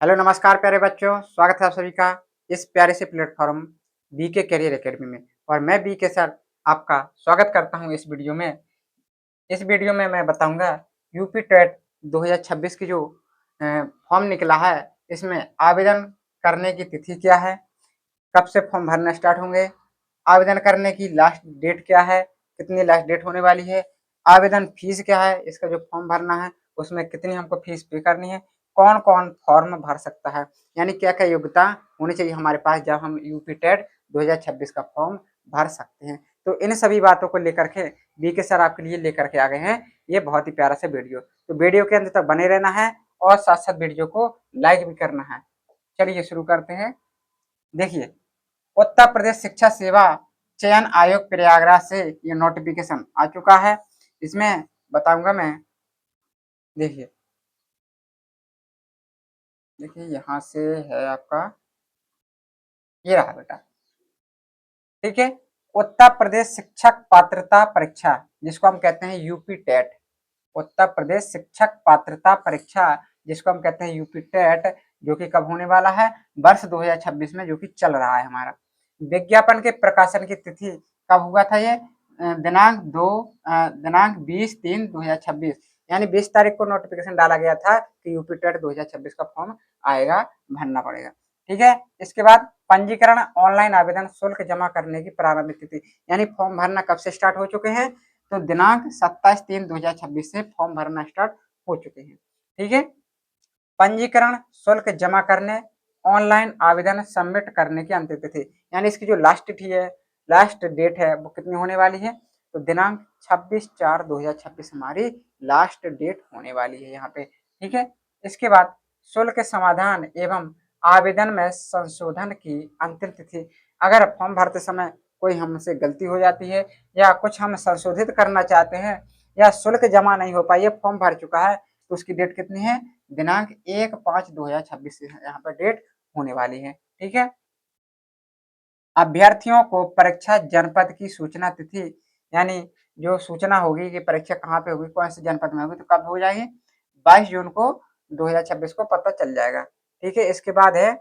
Hello नमस्कार प्यारे बच्चों, स्वागत है आप सभी का इस प्यारे से प्लेटफॉर्म बीके करियर एकेडमी में। और मैं बीके सर आपका स्वागत करता हूं इस वीडियो में। इस वीडियो में मैं बताऊंगा यूपी टेट 2026 की जो फॉर्म निकला है, इसमें आवेदन करने की तिथि क्या है, कब से फॉर्म भरना स्टार्ट होंगे, आवेदन करने की लास्ट डेट क्या है, कितनी लास्ट डेट होने वाली है, आवेदन फीस क्या है, इसका जो फॉर्म भरना है उसमें कितनी हमको फीस पे करनी है, कौन कौन फॉर्म भर सकता है, यानी क्या क्या योग्यता होनी चाहिए हमारे पास जब हम यूपी टेट 2026 का फॉर्म भर सकते हैं। तो इन सभी बातों को लेकर के बीके सर आपके लिए लेकर के आ गए हैं ये बहुत ही प्यारा सा वीडियो। तो वीडियो के अंत तक बने रहना है और साथ साथ वीडियो को लाइक भी करना है। चलिए शुरू करते हैं। देखिए, उत्तर प्रदेश शिक्षा सेवा चयन आयोग प्रयागराज से ये नोटिफिकेशन आ चुका है। इसमें बताऊंगा मैं। देखिए देखिए यहाँ से है आपका, ये रहा बेटा। ठीक है, उत्तर प्रदेश शिक्षक पात्रता परीक्षा जिसको हम कहते हैं यूपी टेट, उत्तर प्रदेश शिक्षक पात्रता परीक्षा जिसको हम कहते हैं यूपी टेट, जो कि कब होने वाला है, वर्ष 2026 में, जो कि चल रहा है हमारा। विज्ञापन के प्रकाशन की तिथि कब हुआ था ये, दिनांक 20/3/2026, यानी 20 तारीख को नोटिफिकेशन डाला गया था कि यूपी टेट 2026 का फॉर्म आएगा, भरना पड़ेगा। ठीक है, इसके बाद पंजीकरण ऑनलाइन आवेदन शुल्क जमा करने की प्रारंभिक तिथि, यानी फॉर्म भरना कब से स्टार्ट हो चुके हैं, तो दिनांक 27/3/2026 से फॉर्म भरना स्टार्ट हो चुके हैं। ठीक है, पंजीकरण शुल्क जमा करने, ऑनलाइन आवेदन सबमिट करने की अंतिम तिथि, यानी इसकी जो लास्ट डेट है वो कितनी होने वाली है, तो दिनांक 26/4/2026 हमारी लास्ट डेट होने वाली है यहाँ पे। ठीक है, इसके बाद शुल्क समाधान एवं आवेदन में संशोधन की अंतिम तिथि, अगर फॉर्म भरते समय कोई हमसे गलती हो जाती है या कुछ हम संशोधित करना चाहते हैं या शुल्क जमा नहीं हो पाई है, फॉर्म भर चुका है, तो उसकी डेट कितनी है, दिनांक 1/5/2026 से यहाँ पर डेट होने वाली है। ठीक है, अभ्यर्थियों को परीक्षा जनपद की सूचना तिथि, यानी जो सूचना होगी कि परीक्षा कहाँ पे होगी, कौन से जनपद में होगी, तो कब हो जाएगी, 22 जून को 2026 को पता चल जाएगा। ठीक है, इसके बाद है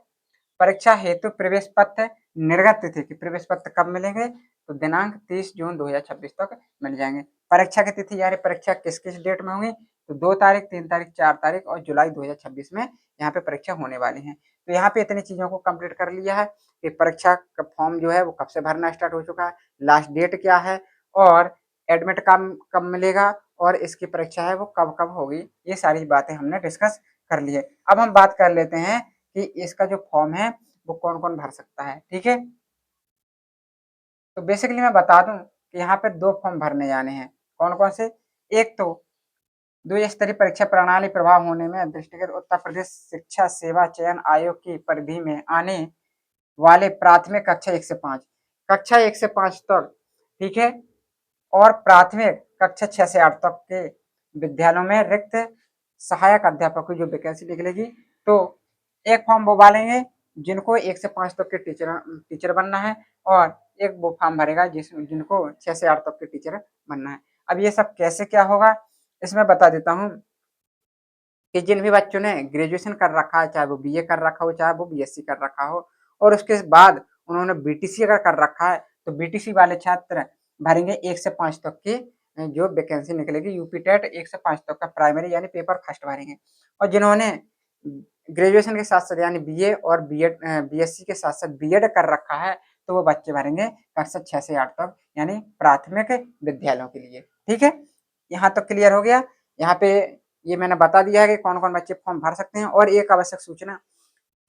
परीक्षा हेतु प्रवेश पत्र निर्गत तिथि की, प्रवेश पत्र कब मिलेंगे, तो दिनांक 30 जून 2026 तक मिल जाएंगे। परीक्षा की तिथि यानी परीक्षा किस किस डेट में होंगी, तो 2 तारीख, 3 तारीख, 4 तारीख और जुलाई 2026 में यहाँ पे परीक्षा होने वाली है। तो यहाँ पे इतनी चीजों को कंप्लीट कर लिया है कि परीक्षा का फॉर्म जो है वो कब से भरना स्टार्ट हो चुका है, लास्ट डेट क्या है, और एडमिट कब कब मिलेगा, और इसकी परीक्षा है वो कब कब होगी, ये सारी बातें हमने डिस्कस कर ली है। अब हम बात कर लेते हैं कि इसका जो फॉर्म है वो कौन कौन भर सकता है। ठीक है, तो बेसिकली मैं बता दूं कि यहाँ पे दो फॉर्म भरने जाने हैं। कौन कौन से, एक तो द्विस्तरीय परीक्षा प्रणाली प्रभाव होने में दृष्टिगत उत्तर प्रदेश शिक्षा सेवा चयन आयोग की परिधि में आने वाले प्राथमिक कक्षा 1 से 5, कक्षा 1 से 5 तक, ठीक है, और प्राथमिक कक्षा 6 से 8 तक के विद्यालयों में रिक्त सहायक अध्यापक की जो वैकेंसी निकलेगी, तो एक फॉर्म वो डालेंगे जिनको 1 से 5 तक के टीचर बनना है, और एक वो फॉर्म भरेगा जिनको 6 से 8 तक के टीचर बनना है। अब ये सब कैसे क्या होगा, इसमें बता देता हूँ कि जिन भी बच्चों ने ग्रेजुएशन कर रखा है, चाहे वो बीए कर रखा हो, चाहे वो बीएससी कर रखा हो, और उसके बाद उन्होंने बीटीसी अगर कर रखा है, तो बीटीसी वाले छात्र भरेंगे 1 से 5 तक की जो वैकेंसी निकलेगी यूपी टेट 1 से 5 तक का प्राइमरी यानी पेपर फर्स्ट भरेंगे। और जिन्होंने ग्रेजुएशन के साथ साथ यानी बीए और बीएड बीएससी के साथ साथ बीएड कर रखा है, तो वो बच्चे भरेंगे कक्षा 6 से 8 तक, यानी प्राथमिक विद्यालयों के लिए। ठीक है, यहाँ तक क्लियर हो गया। यहाँ पे ये मैंने बता दिया है कि कौन कौन बच्चे फॉर्म भर सकते हैं। और एक आवश्यक सूचना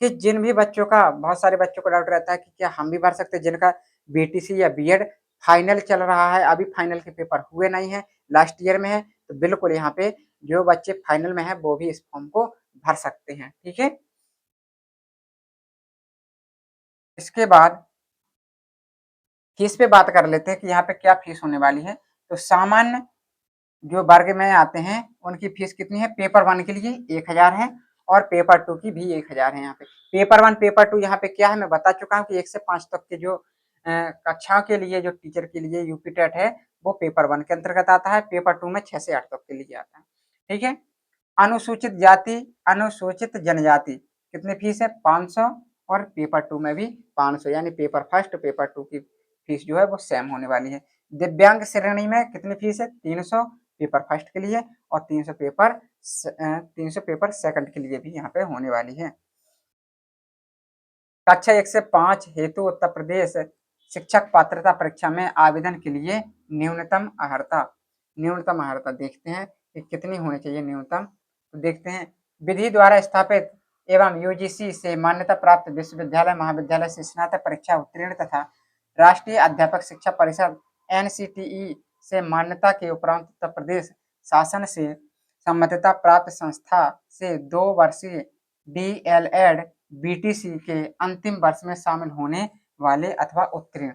कि जिन भी बच्चों का, बहुत सारे बच्चों को डाउट रहता है कि क्या हम भी भर सकते हैं, जिनका बीटीसी या बीएड फाइनल चल रहा है, अभी फाइनल के पेपर हुए नहीं है, लास्ट ईयर में है, तो बिल्कुल यहाँ पे जो बच्चे फाइनल में है वो भी इस फॉर्म को भर सकते हैं। ठीक है, इसके बाद फीस पे बात कर लेते हैं कि यहाँ पे क्या फीस होने वाली है। तो सामान्य जो वर्ग में आते हैं उनकी फीस कितनी है, पेपर 1 के लिए 1000 है और पेपर 2 की भी 1000 है। यहाँ पे पेपर 1 पेपर 2 यहाँ पे क्या है मैं बता चुका हूँ कि 1 से 5 तक के जो कक्षाओं के लिए जो टीचर के लिए यूपी टेट है वो पेपर 1 के अंतर्गत आता है, पेपर 2 में 6 से 8 तक के लिए आता है। ठीक है, अनुसूचित जाति अनुसूचित जनजाति कितनी फीस है 500 और पेपर 2 में भी 500 यानी पेपर फर्स्ट पेपर 2 की फीस जो है वो सेम होने वाली है। दिव्यांग श्रेणी में कितनी फीस है 300 पेपर फर्स्ट के लिए और 300 पेपर सेकंड के लिए भी यहाँ पे होने वाली है। कक्षा 1 से 5 हेतु उत्तर प्रदेश शिक्षक पात्रता परीक्षा में आवेदन के लिए न्यूनतम अर्हता देखते हैं कि कितनी होनी चाहिए न्यूनतम। तो देखते हैं विधि द्वारा स्थापित एवं यूजीसी से मान्यता प्राप्त विश्वविद्यालय महाविद्यालय से स्नातक परीक्षा उत्तीर्ण तथा राष्ट्रीय अध्यापक शिक्षा परिषद एनसीटीई से मान्यता के उपरांत उत्तर प्रदेश शासन से सम्मतता प्राप्त संस्था से 2 वर्षीय डीएलएड बीटीसी के अंतिम वर्ष में शामिल होने वाले अथवा उत्तीर्ण।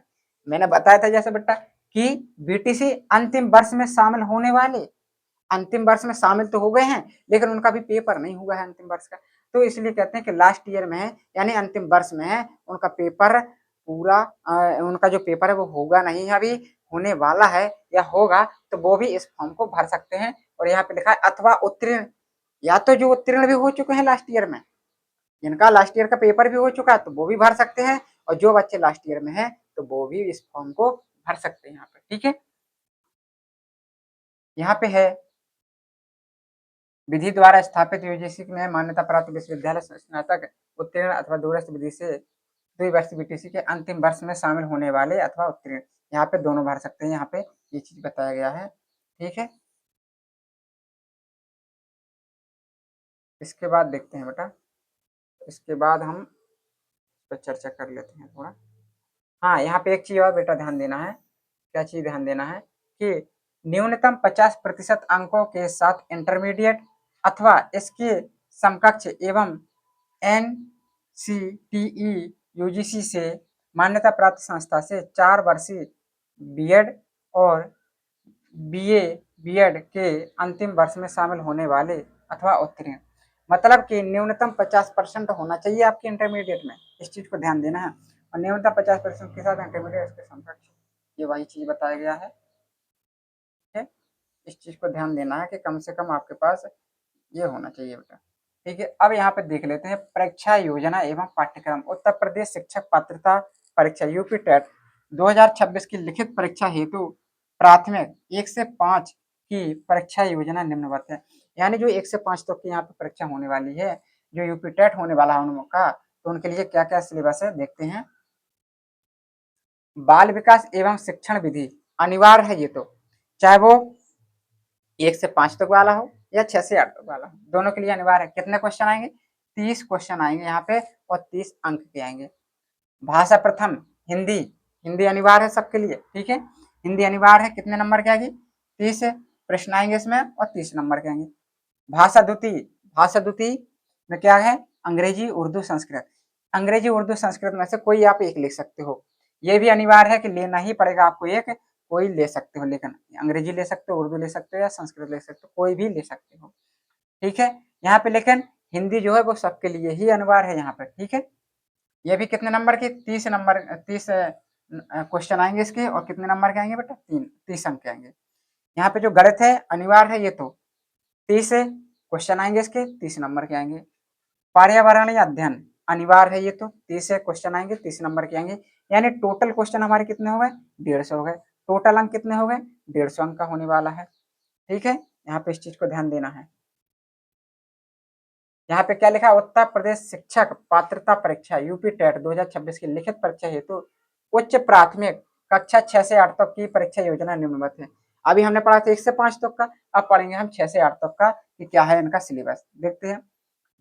मैंने बताया था जैसे बेटा कि बीटीसी अंतिम वर्ष में शामिल होने वाले अंतिम वर्ष में शामिल तो हो गए हैं लेकिन उनका भी पेपर नहीं हुआ है अंतिम वर्ष का, तो इसलिए कहते हैं कि लास्ट ईयर में है यानी अंतिम वर्ष में है उनका पेपर पूरा उनका जो पेपर है वो होगा नहीं अभी होने वाला है या होगा तो वो भी इस फॉर्म को भर सकते हैं। और यहाँ पे लिखा है अथवा उत्तीर्ण, या तो जो उत्तीर्ण भी हो चुके हैं लास्ट ईयर में, जिनका लास्ट ईयर का पेपर भी हो चुका है तो वो भी भर सकते हैं और जो बच्चे लास्ट ईयर में है तो वो भी इस फॉर्म को भर सकते हैं यहाँ पे। ठीक है, यहाँ पे है विधि द्वारा स्थापित यूजीसी में मान्यता प्राप्त विश्वविद्यालय स्नातक उत्तीर्ण अथवा दूरस्थ विधि से द्विवर्षीय बीटीसी के अंतिम वर्ष में शामिल होने वाले अथवा उत्तीर्ण, यहाँ पे दोनों भर सकते हैं, यहाँ पे ये चीज बताया गया है। ठीक है, इसके बाद देखते हैं बेटा, इसके बाद हम इस पर चर्चा कर लेते हैं थोड़ा। हाँ, यहाँ पे एक चीज और बेटा ध्यान देना है, क्या चीज ध्यान देना है कि न्यूनतम 50% अंकों के साथ इंटरमीडिएट अथवा इसके समकक्ष एवं एनसीटीई यूजीसी से मान्यता प्राप्त संस्था से 4 वर्षीय बीएड और बीए बीएड के अंतिम वर्ष में शामिल होने वाले अथवा उत्तीर्ण, मतलब कि न्यूनतम 50% होना चाहिए आपके इंटरमीडिएट में, इस चीज को ध्यान देना है। और न्यूनतम 50% के साथ इंटरमीडिएट के समकक्ष, ये वही चीज बताया गया है। ठीक है, इस चीज को ध्यान देना है कि कम से कम आपके पास ये होना चाहिए बेटा। ठीक है, अब यहाँ पे देख लेते हैं परीक्षा योजना एवं पाठ्यक्रम। उत्तर प्रदेश शिक्षक पात्रता परीक्षा यूपी टेट 2026 की लिखित परीक्षा हेतु प्राथमिक 1 से 5 की परीक्षा योजना निम्नवत है। यानी जो 1 से 5 तक की यहाँ पे परीक्षा होने वाली है, जो यूपी टेट होने वाला है उनका, तो उनके लिए क्या क्या सिलेबस है देखते हैं। बाल विकास एवं शिक्षण विधि अनिवार्य है ये, तो चाहे वो 1 से 5 तक वाला हो या 6 से 8 तक वाला हो, दोनों के लिए अनिवार्य है। कितने क्वेश्चन आएंगे 30 क्वेश्चन आएंगे यहाँ पे और 30 अंक के आएंगे। भाषा प्रथम हिंदी, हिंदी अनिवार्य है सबके लिए। ठीक है, हिंदी अनिवार्य है, कितने नंबर के आएगी 30 प्रश्न आएंगे इसमें और 30 नंबर के आएंगे। भाषा द्वितीय, भाषा द्वितीय में क्या है अंग्रेजी उर्दू संस्कृत, अंग्रेजी उर्दू संस्कृत में से कोई आप एक लिख सकते हो, ये भी अनिवार्य है कि लेना ही पड़ेगा आपको एक, कोई ले सकते हो, लेकिन अंग्रेजी ले सकते हो, उर्दू ले सकते हो या संस्कृत ले सकते हो, कोई भी ले सकते हो। ठीक है, यहाँ पे लेकिन हिंदी जो है वो सबके लिए ही अनिवार्य है यहाँ पे। ठीक है, ये भी कितने नंबर के 30 नंबर 30 क्वेश्चन आएंगे इसके और कितने नंबर के आएंगे बेटा 30 अंक के आएंगे। यहाँ पे जो गणित है अनिवार्य है, ये तो 30 क्वेश्चन आएंगे इसके 30 नंबर के आएंगे। पर्यावरणीय अध्ययन अनिवार्य है, ये तो 30 क्वेश्चन आएंगे 30 नंबर के आएंगे। यानी टोटल क्वेश्चन हमारे कितने हो गए 150 हो गए, टोटल अंक कितने हो गए 150 अंक का होने वाला है। ठीक है, यहाँ पे इस चीज को ध्यान देना है। यहाँ पे क्या लिखा, उत्तर प्रदेश शिक्षक पात्रता परीक्षा यूपी टेट 2026 की लिखित परीक्षा हेतु उच्च प्राथमिक कक्षा 6 से 8 तक की परीक्षा योजना निम्नवत है। अभी हमने पढ़ा था 1 से 5 तक का, अब पढ़ेंगे हम 6 से 8 तक का कि क्या है इनका सिलेबस। देखते हैं,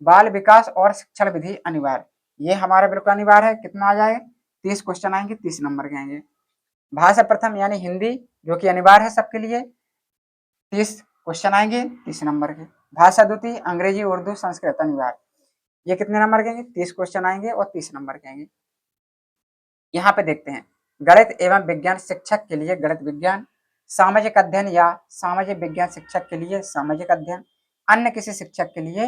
बाल विकास और शिक्षण विधि अनिवार्य, ये हमारा बिल्कुल अनिवार्य है, कितना आ जाएगा 30 क्वेश्चन आएंगे 30 नंबर के आएंगे। भाषा प्रथम यानी हिंदी जो कि अनिवार्य है सबके लिए, 30 क्वेश्चन आएंगे 30 नंबर के। भाषा द्वितीय अंग्रेजी उर्दू संस्कृत अनिवार्य, ये कितने नंबर के आएंगे 30 क्वेश्चन आएंगे और 30 नंबर के आएंगे। यहाँ पे देखते हैं गणित एवं विज्ञान शिक्षक के लिए गणित विज्ञान, सामाजिक अध्ययन या सामाजिक विज्ञान शिक्षक के लिए सामाजिक अध्ययन, अन्य किसी शिक्षक के लिए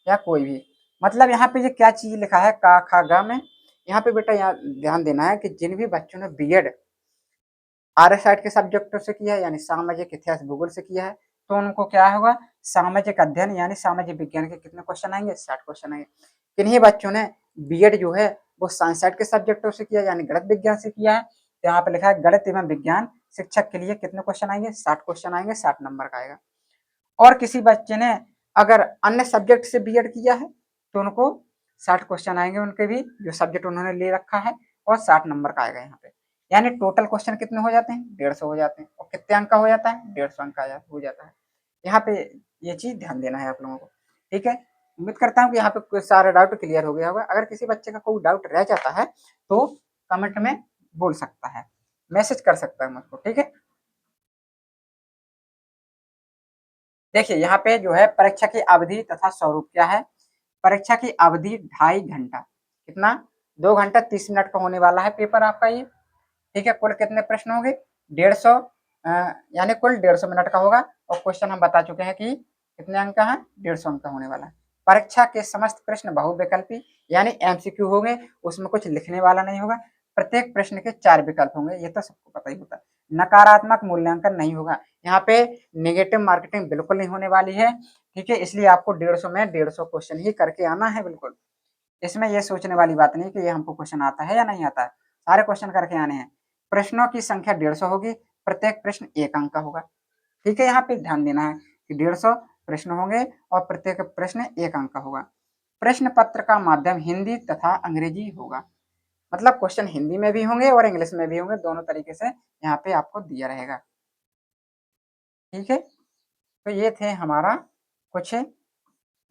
या कोई भी। मतलब यहाँ पे ये क्या चीज लिखा है का खा गा में, यहाँ पे बेटा यहाँ ध्यान देना है कि जिन भी बच्चों ने बीएड आर्य साइड के सब्जेक्टों से किया है यानी सामाजिक इतिहास भूगोल से किया है, तो उनको क्या होगा सामाजिक अध्ययन यानी सामाजिक विज्ञान के कितने क्वेश्चन आएंगे 60 क्वेश्चन आएंगे। किन्हीं बच्चों ने बीएड जो है वो साइंस साइड के सब्जेक्टों से किया यानी गणित विज्ञान से किया है, तो यहाँ पे लिखा है गणित एवं विज्ञान शिक्षक के लिए कितने क्वेश्चन आएंगे, 60 क्वेश्चन आएंगे, 60 नंबर का आएगा। और किसी बच्चे ने अगर अन्य सब्जेक्ट से बीएड किया है तो उनको 60 क्वेश्चन आएंगे, उनके भी जो सब्जेक्ट उन्होंने ले रखा है, और 60 नंबर का आएगा यहाँ पे। यानी टोटल क्वेश्चन कितने हो जाते हैं, 150 हो जाते हैं। और कितने अंक का हो जाता है, 150 अंक का हो जाता है। यहाँ पे ये चीज ध्यान देना है आप लोगों को, ठीक है। उम्मीद करता हूँ कि यहाँ पे सारा डाउट क्लियर हो गया होगा। अगर किसी बच्चे का कोई डाउट रह जाता है तो कमेंट में बोल सकता है, मैसेज कर सकता है मुझको, ठीक है। देखिए यहाँ पे जो है परीक्षा की अवधि तथा स्वरूप क्या है। परीक्षा की अवधि 2.5 घंटा, कितना, 2 घंटा 30 मिनट का होने वाला है पेपर आपका ये, ठीक है। कुल कितने प्रश्न होंगे, 150, यानी कुल 150 मिनट का होगा। और क्वेश्चन हम बता चुके हैं कि कितने अंक का है, 150 अंक का होने वाला है। परीक्षा के समस्त प्रश्न बहुविकल्पी यानी एमसीक्यू होंगे, उसमें कुछ लिखने वाला नहीं होगा। प्रत्येक प्रश्न के 4 विकल्प होंगे, ये तो सबको पता ही होता है। नकारात्मक मूल्यांकन नहीं होगा, यहाँ पे नेगेटिव मार्केटिंग बिल्कुल नहीं होने वाली है, ठीक है। इसलिए आपको 150 में 150 क्वेश्चन ही करके आना है बिल्कुल। इसमें ये सोचने वाली बात नहीं कि ये हमको क्वेश्चन आता है या नहीं आता है, सारे क्वेश्चन करके आने हैं। प्रश्नों की संख्या 150 होगी, प्रत्येक प्रश्न 1 अंक का होगा, ठीक है। यहाँ पे ध्यान देना है कि 150 प्रश्न होंगे और प्रत्येक प्रश्न 1 अंक का होगा। प्रश्न पत्र का माध्यम हिंदी तथा अंग्रेजी होगा, मतलब क्वेश्चन हिंदी में भी होंगे और इंग्लिश में भी होंगे, दोनों तरीके से यहाँ पे आपको दिया रहेगा, ठीक है। तो ये थे हमारा कुछ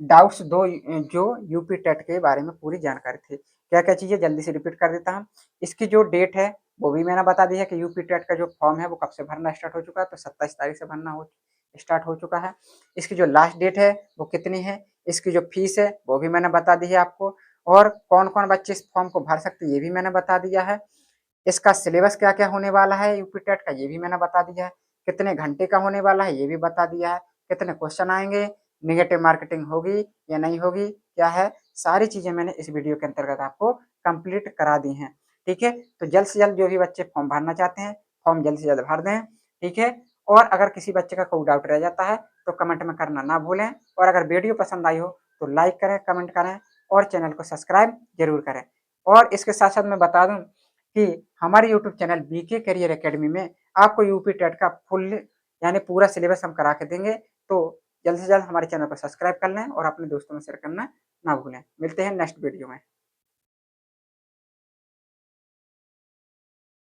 डाउट्स, दो जो यूपी टेट के बारे में पूरी जानकारी थी। क्या क्या चीजें जल्दी से रिपीट कर देता हूँ। इसकी जो डेट है वो भी मैंने बता दी है कि यूपी टेट का जो फॉर्म है वो कब से भरना स्टार्ट हो चुका है, तो 27 तारीख से भरना हो स्टार्ट हो चुका है। इसकी जो लास्ट डेट है वो कितनी है, इसकी जो फीस है वो भी मैंने बता दी है आपको, और कौन कौन बच्चे इस फॉर्म को भर सकते ये भी मैंने बता दिया है। इसका सिलेबस क्या क्या होने वाला है यूपी टेट का ये भी मैंने बता दिया है, कितने घंटे का होने वाला है ये भी बता दिया है, कितने क्वेश्चन आएंगे, निगेटिव मार्केटिंग होगी या नहीं होगी, क्या है, सारी चीजें मैंने इस वीडियो के अंतर्गत आपको कंप्लीट करा दी हैं, ठीक है। तो जल्द से जल्द जो भी बच्चे फॉर्म भरना चाहते हैं फॉर्म जल्द से जल्द भर दें, ठीक है। और अगर किसी बच्चे का कोई डाउट रह जाता है तो कमेंट में करना ना भूलें, और अगर वीडियो पसंद आई हो तो लाइक करें, कमेंट करें और चैनल को सब्सक्राइब जरूर करें। और इसके साथ साथ मैं बता दूं कि हमारे YouTube channel BK career academy में आपको यूपी टेट का फुल यानी पूरा सिलेबस हम करा के देंगे, तो जल्द से जल्द हमारे चैनल को सब्सक्राइब कर लें और अपने दोस्तों में शेयर करना ना भूलें। मिलते हैं नेक्स्ट वीडियो में।